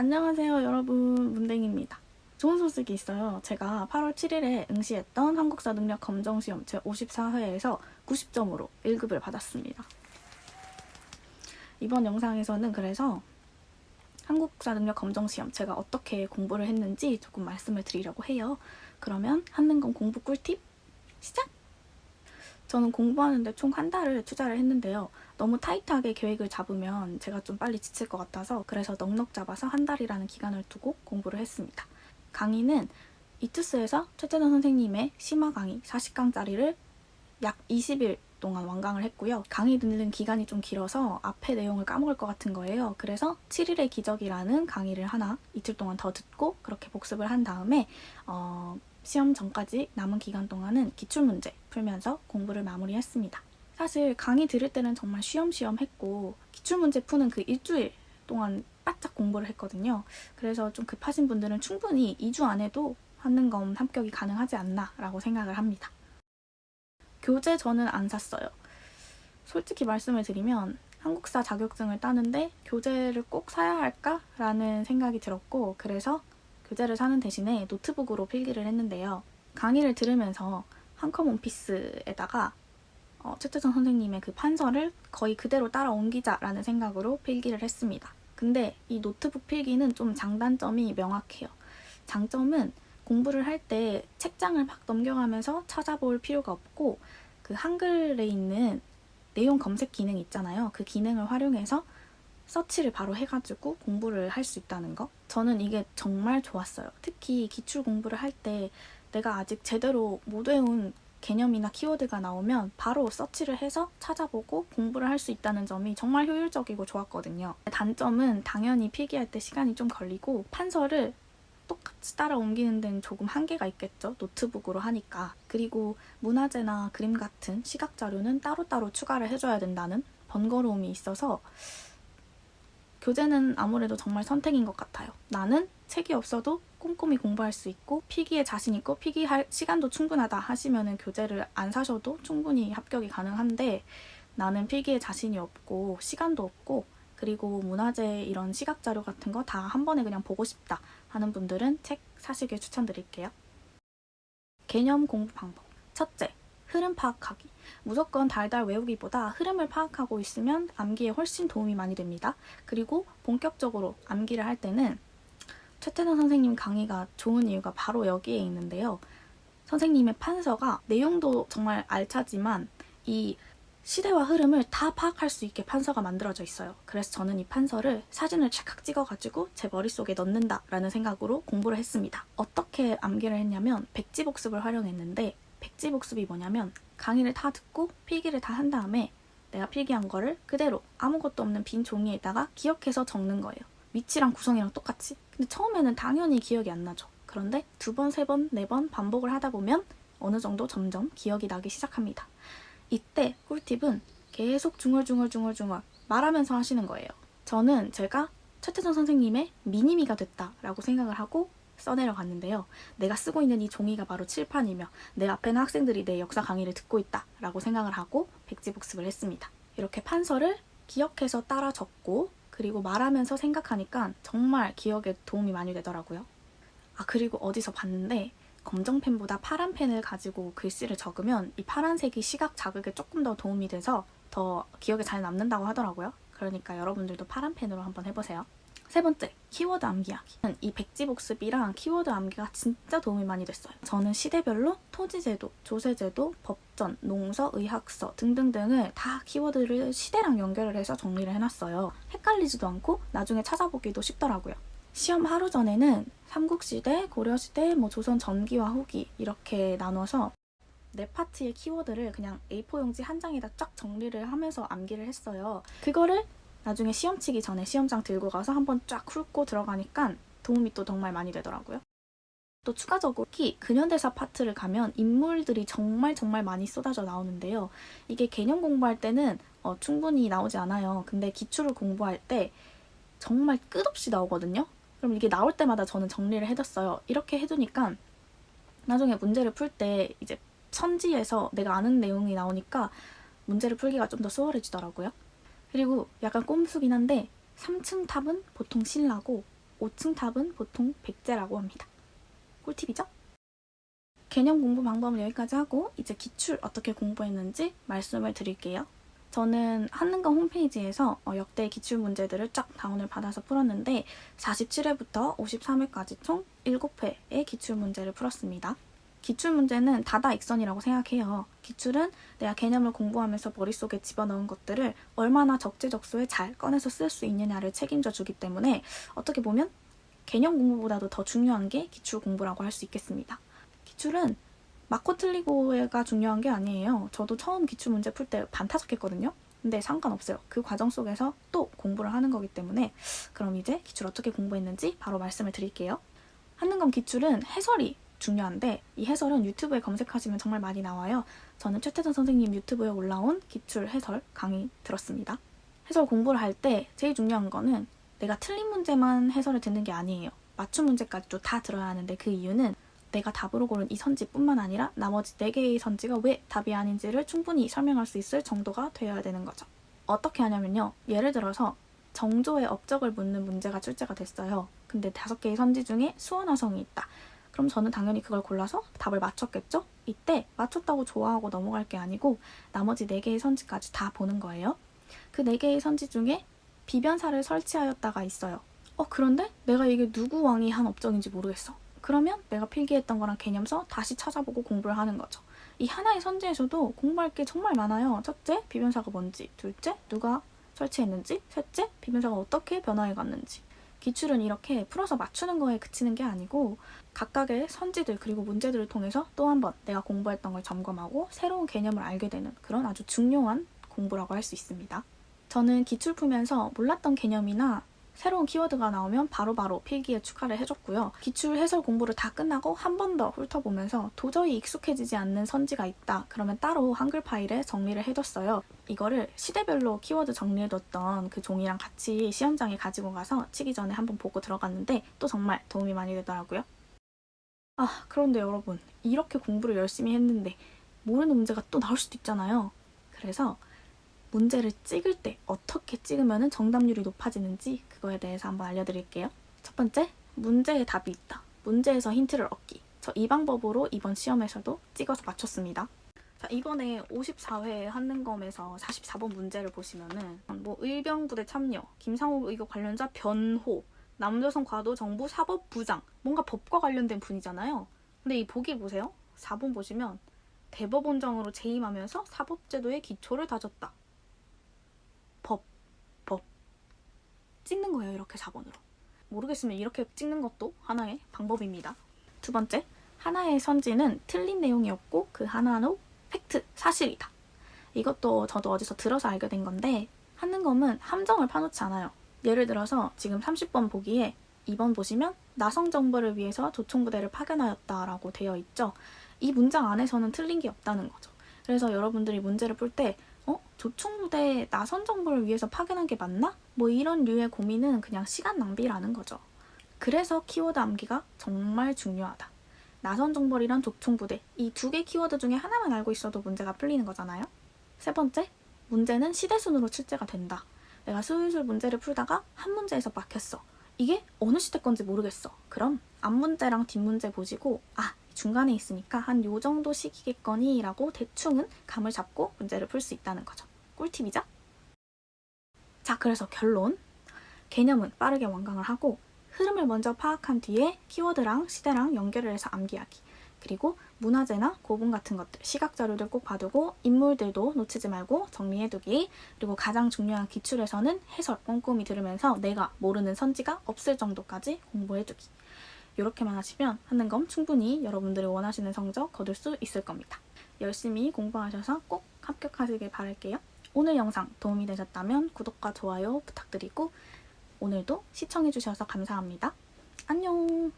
안녕하세요 여러분, 문댕입니다. 좋은 소식이 있어요. 제가 8월 7일에 응시했던 한국사 능력 검정시험 제54회에서 90점으로 1급을 받았습니다. 이번 영상에서는 그래서 한국사 능력 검정시험 제가 어떻게 공부를 했는지 조금 말씀을 드리려고 해요. 그러면 한능검 공부 꿀팁 시작! 저는 공부하는데 총 한 달을 투자를 했는데요. 너무 타이트하게 계획을 잡으면 제가 좀 빨리 지칠 것 같아서 그래서 넉넉 잡아서 한 달이라는 기간을 두고 공부를 했습니다. 강의는 이투스에서 최재선 선생님의 심화 강의 40강짜리를 약 20일 동안 완강을 했고요. 강의 듣는 기간이 좀 길어서 앞에 내용을 까먹을 것 같은 거예요. 그래서 7일의 기적이라는 강의를 하나 이틀 동안 더 듣고 그렇게 복습을 한 다음에 시험 전까지 남은 기간 동안은 기출문제 풀면서 공부를 마무리했습니다. 사실 강의 들을 때는 정말 쉬엄쉬엄 했고 기출문제 푸는 그 일주일 동안 바짝 공부를 했거든요. 그래서 좀 급하신 분들은 충분히 2주 안에도 한능검 합격이 가능하지 않나 라고 생각을 합니다. 교재 저는 안 샀어요. 솔직히 말씀을 드리면 한국사 자격증을 따는데 교재를 꼭 사야 할까? 라는 생각이 들었고 그래서 교재를 사는 대신에 노트북으로 필기를 했는데요. 강의를 들으면서 한컴 원피스에다가 최태성 선생님의 그 판서를 거의 그대로 따라 옮기자라는 생각으로 필기를 했습니다. 근데 이 노트북 필기는 좀 장단점이 명확해요. 장점은 공부를 할 때 책장을 막 넘겨가면서 찾아볼 필요가 없고 그 한글에 있는 내용 검색 기능 있잖아요. 그 기능을 활용해서 서치를 바로 해가지고 공부를 할 수 있다는 거. 저는 이게 정말 좋았어요. 특히 기출 공부를 할 때 내가 아직 제대로 못 외운 개념이나 키워드가 나오면 바로 서치를 해서 찾아보고 공부를 할 수 있다는 점이 정말 효율적이고 좋았거든요. 단점은 당연히 필기할 때 시간이 좀 걸리고 판서를 똑같이 따라 옮기는 데는 조금 한계가 있겠죠. 노트북으로 하니까. 그리고 문화재나 그림 같은 시각 자료는 따로따로 추가를 해줘야 된다는 번거로움이 있어서 교재는 아무래도 정말 선택인 것 같아요. 나는 책이 없어도 꼼꼼히 공부할 수 있고 필기에 자신 있고 필기할 시간도 충분하다 하시면은 교재를 안 사셔도 충분히 합격이 가능한데 나는 필기에 자신이 없고 시간도 없고 그리고 문화재 이런 시각 자료 같은 거 다 한 번에 그냥 보고 싶다 하는 분들은 책 사시길 추천드릴게요. 개념 공부 방법. 첫째, 흐름 파악하기. 무조건 달달 외우기보다 흐름을 파악하고 있으면 암기에 훨씬 도움이 많이 됩니다. 그리고 본격적으로 암기를 할 때는 최태선 선생님 강의가 좋은 이유가 바로 여기에 있는데요. 선생님의 판서가 내용도 정말 알차지만 이 시대와 흐름을 다 파악할 수 있게 판서가 만들어져 있어요. 그래서 저는 이 판서를 사진을 찰칵 찍어가지고 제 머릿속에 넣는다라는 생각으로 공부를 했습니다. 어떻게 암기를 했냐면 백지복습을 활용했는데 백지복습이 뭐냐면 강의를 다 듣고 필기를 다 한 다음에 내가 필기한 거를 그대로 아무것도 없는 빈 종이에다가 기억해서 적는 거예요. 위치랑 구성이랑 똑같이. 근데 처음에는 당연히 기억이 안 나죠. 그런데 2번, 3번, 4번 반복을 하다 보면 어느 정도 점점 기억이 나기 시작합니다. 이때 꿀팁은 계속 중얼중얼 말하면서 하시는 거예요. 저는 제가 최태선 선생님의 미니미가 됐다라고 생각을 하고 써내려갔는데요. 내가 쓰고 있는 이 종이가 바로 칠판이며 내 앞에는 학생들이 내 역사 강의를 듣고 있다라고 생각을 하고 백지복습을 했습니다. 이렇게 판서를 기억해서 따라 적고 그리고 말하면서 생각하니까 정말 기억에 도움이 많이 되더라고요. 그리고 어디서 봤는데 검정펜보다 파란 펜을 가지고 글씨를 적으면 이 파란색이 시각 자극에 조금 더 도움이 돼서 더 기억에 잘 남는다고 하더라고요. 그러니까 여러분들도 파란 펜으로 한번 해보세요. 세 번째, 키워드 암기하기. 이 백지복습이랑 키워드 암기가 진짜 도움이 많이 됐어요. 저는 시대별로 토지제도, 조세제도, 법전, 농서, 의학서 등등등을 다 키워드를 시대랑 연결을 해서 정리를 해놨어요. 헷갈리지도 않고 나중에 찾아보기도 쉽더라고요. 시험 하루 전에는 삼국시대, 고려시대, 조선 전기와 후기 이렇게 나눠서 내 파트의 키워드를 그냥 A4 용지 한 장에다 쫙 정리를 하면서 암기를 했어요. 그거를 나중에 시험 치기 전에 시험장 들고 가서 한번 쫙 훑고 들어가니까 도움이 또 정말 많이 되더라고요. 또 추가적으로 특히 근현대사 파트를 가면 인물들이 정말 많이 쏟아져 나오는데요. 이게 개념 공부할 때는 충분히 나오지 않아요. 근데 기출을 공부할 때 정말 끝없이 나오거든요. 그럼 이게 나올 때마다 저는 정리를 해뒀어요. 이렇게 해두니까 나중에 문제를 풀 때 이제 선지에서 내가 아는 내용이 나오니까 문제를 풀기가 좀 더 수월해지더라고요. 그리고 약간 꼼수긴 한데 3층 탑은 보통 신라고 5층 탑은 보통 백제라고 합니다. 꿀팁이죠? 개념 공부 방법은 여기까지 하고 이제 기출 어떻게 공부했는지 말씀을 드릴게요. 저는 한능검 홈페이지에서 역대 기출 문제들을 쫙 다운을 받아서 풀었는데 47회부터 53회까지 총 7회의 기출 문제를 풀었습니다. 기출 문제는 다다익선이라고 생각해요. 기출은 내가 개념을 공부하면서 머릿속에 집어넣은 것들을 얼마나 적재적소에 잘 꺼내서 쓸 수 있느냐를 책임져 주기 때문에 어떻게 보면 개념 공부보다도 더 중요한 게 기출 공부라고 할 수 있겠습니다. 기출은 맞고 틀리고가 중요한 게 아니에요. 저도 처음 기출 문제 풀 때 반타작했거든요. 근데 상관없어요. 그 과정 속에서 또 공부를 하는 거기 때문에 그럼 이제 기출 어떻게 공부했는지 바로 말씀을 드릴게요. 한능검 기출은 해설이 중요한데 이 해설은 유튜브에 검색하시면 정말 많이 나와요. 저는 최태선 선생님 유튜브에 올라온 기출 해설 강의 들었습니다. 해설 공부를 할 때 제일 중요한 거는 내가 틀린 문제만 해설을 듣는 게 아니에요. 맞춤 문제까지도 다 들어야 하는데 그 이유는 내가 답으로 고른 이 선지뿐만 아니라 나머지 4개의 선지가 왜 답이 아닌지를 충분히 설명할 수 있을 정도가 되어야 되는 거죠. 어떻게 하냐면요. 예를 들어서 정조의 업적을 묻는 문제가 출제가 됐어요. 근데 5개의 선지 중에 수원화성이 있다. 그럼 저는 당연히 그걸 골라서 답을 맞췄겠죠? 이때 맞췄다고 좋아하고 넘어갈 게 아니고 나머지 4개의 선지까지 다 보는 거예요. 그 4개의 선지 중에 비변사를 설치하였다가 있어요. 그런데 내가 이게 누구 왕이 한 업적인지 모르겠어. 그러면 내가 필기했던 거랑 개념서 다시 찾아보고 공부를 하는 거죠. 이 하나의 선지에서도 공부할 게 정말 많아요. 첫째, 비변사가 뭔지. 둘째, 누가 설치했는지. 셋째, 비변사가 어떻게 변화해갔는지. 기출은 이렇게 풀어서 맞추는 거에 그치는 게 아니고 각각의 선지들 그리고 문제들을 통해서 또 한 번 내가 공부했던 걸 점검하고 새로운 개념을 알게 되는 그런 아주 중요한 공부라고 할 수 있습니다. 저는 기출 풀면서 몰랐던 개념이나 새로운 키워드가 나오면 바로바로 필기에 추가를 해줬고요. 기출 해설 공부를 다 끝나고 한 번 더 훑어보면서 도저히 익숙해지지 않는 선지가 있다. 그러면 따로 한글 파일에 정리를 해뒀어요. 이거를 시대별로 키워드 정리해뒀던 그 종이랑 같이 시험장에 가지고 가서 치기 전에 한번 보고 들어갔는데 또 정말 도움이 많이 되더라고요. 그런데 여러분, 이렇게 공부를 열심히 했는데 모르는 문제가 또 나올 수도 있잖아요. 그래서 문제를 찍을 때 어떻게 찍으면 정답률이 높아지는지 그거에 대해서 한번 알려드릴게요. 첫 번째, 문제에 답이 있다. 문제에서 힌트를 얻기. 저 이 방법으로 이번 시험에서도 찍어서 맞췄습니다. 자, 이번에 54회 한능검에서 44번 문제를 보시면은 의병부대 참여, 김상욱 의혹 관련자 변호, 남조선 과도 정부 사법부장, 뭔가 법과 관련된 분이잖아요. 근데 이 보기 보세요. 4번 보시면 대법원장으로 재임하면서 사법제도의 기초를 다졌다. 법. 찍는 거예요, 이렇게 4번으로. 모르겠으면 이렇게 찍는 것도 하나의 방법입니다. 두 번째, 하나의 선지는 틀린 내용이었고 그 하나는 팩트, 사실이다. 이것도 저도 어디서 들어서 알게 된 건데 한능검은 함정을 파놓지 않아요. 예를 들어서 지금 30번 보기에 2번 보시면 나성 정벌을 위해서 조총부대를 파견하였다라고 되어 있죠. 이 문장 안에서는 틀린 게 없다는 거죠. 그래서 여러분들이 문제를 풀 때 조총부대 나선 정벌을 위해서 파견한 게 맞나? 이런 류의 고민은 그냥 시간 낭비라는 거죠. 그래서 키워드 암기가 정말 중요하다. 나선 정벌이란 조총부대, 이 2개 키워드 중에 하나만 알고 있어도 문제가 풀리는 거잖아요. 세 번째, 문제는 시대순으로 출제가 된다. 내가 술술 문제를 풀다가 한 문제에서 막혔어. 이게 어느 시대 건지 모르겠어. 그럼 앞문제랑 뒷문제 보시고 중간에 있으니까 한 요 정도 시기겠거니 라고 대충은 감을 잡고 문제를 풀 수 있다는 거죠. 꿀팁이죠? 자, 그래서 결론. 개념은 빠르게 완강을 하고 흐름을 먼저 파악한 뒤에 키워드랑 시대랑 연결을 해서 암기하기. 그리고 문화재나 고분 같은 것들, 시각자료들 꼭 봐두고 인물들도 놓치지 말고 정리해두기. 그리고 가장 중요한 기출에서는 해설 꼼꼼히 들으면서 내가 모르는 선지가 없을 정도까지 공부해두기. 이렇게만 하시면 한능검 충분히 여러분들이 원하시는 성적 거둘 수 있을 겁니다. 열심히 공부하셔서 꼭 합격하시길 바랄게요. 오늘 영상 도움이 되셨다면 구독과 좋아요 부탁드리고 오늘도 시청해주셔서 감사합니다. 안녕!